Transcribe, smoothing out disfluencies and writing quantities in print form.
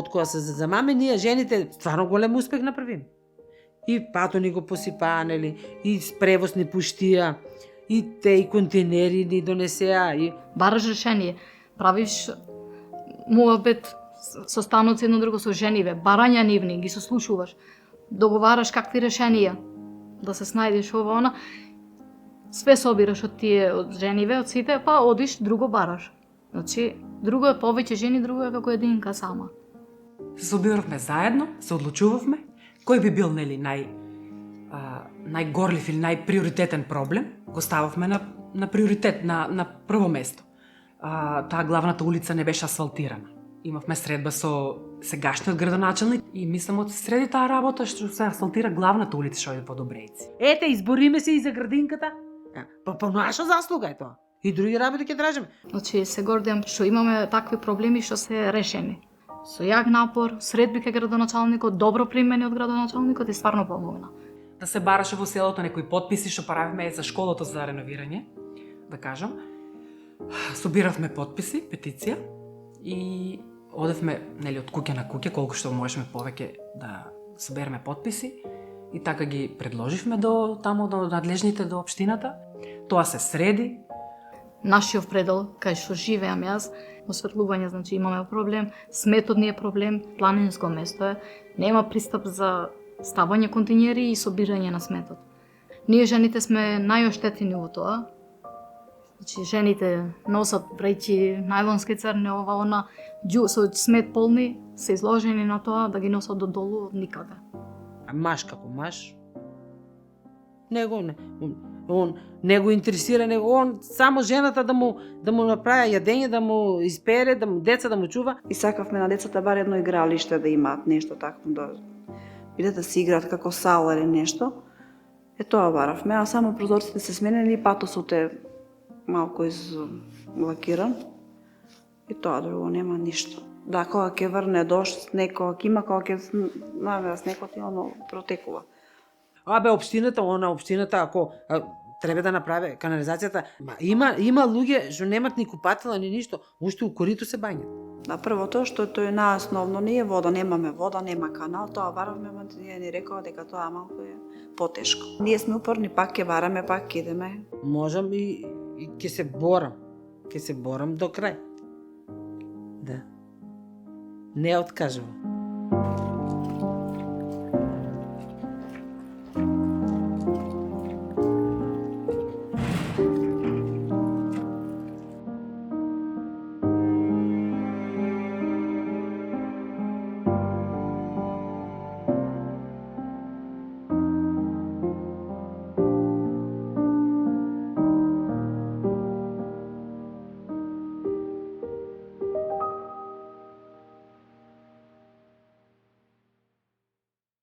од кога се замаме, ние жените стварно голем успех направим. И пато ни го посипаа, нели, и превоз ни пуштија, и те и контейнери ни донесеа, и Бараш решение, правиш муабет со станоци едно друго, со жениве, барања нивни, ги сослушуваш, договараш какви решенија да се снајдеш ова она, све собираш од тие, од жениве, од сите, па одиш, друго бараш. Значи, друго е повеќе жени, друго е како единка сама. Се собиравме заедно, се одлучувавме кој би бил, нели, најгорлив или најприоритетен проблем, го стававме на приоритет, на прво место. Таа главната улица не беше асфалтирана. Имавме средба со сегашниот градоначелник и мислам од среди таа работа што се асфалтира главната улица што е во Добрејци. ете, избориме се и за градинката. Па наша заслуга е тоа. И други работи ќе тражиме. Значи, се гордеам што имаме такви проблеми што се решени. Со јак напор, средби кај градоначалникот, добро примени од градоначалникот и стварно помогна. Да се бараше во селото некои потписи што правивме за школото за реновирање, да кажам. Собиравме потписи, петиција и одевме, нели, од куќе на куќе, колку што можеме повеќе да собереме потписи и така ги предложивме до надлежните, до општината. Тоа се среди. Нашиот предел, кај што живеам јас, осветлување, значи имаме проблем, сметот ни е проблем, планинско место е, нема пристап за ставање континери и собирање на сметот. Ние жените сме најоштетени во тоа. Значи, жените носат vreќи, најлонски црни, ова, она, со смет полни, се изложени на тоа да ги носат до долу од никаде. А маш како маш, он не го интересира, он само жената да му направи јадење, да му испере, да му деца да му чува. И сакавме на децата бар едно игралиште да имаат, нешто такво, да бидат да си играат како сала или нешто. Е тоа баравме, а само прозорците се сменени и патосот е малку излакиран. И тоа друго нема ништо. Да, кога ќе врне дожд, кога ќе има, кога ќе навеа снегот и оно протекува. Општината, ако треба да направи канализацијата, има луѓе што немат ни купатела ни ништо, уште у корито се бањат. Да, првото што тој е најосновно, не е вода, немаме вода, нема канал, тоа баравме, ама ни рекоа дека тоа малку е потешко. Ние сме упорни, пак ќе бараме, пак ќе идеме. Можам и ќе се борам. Ќе се борам до крај. Да. Не откажувам.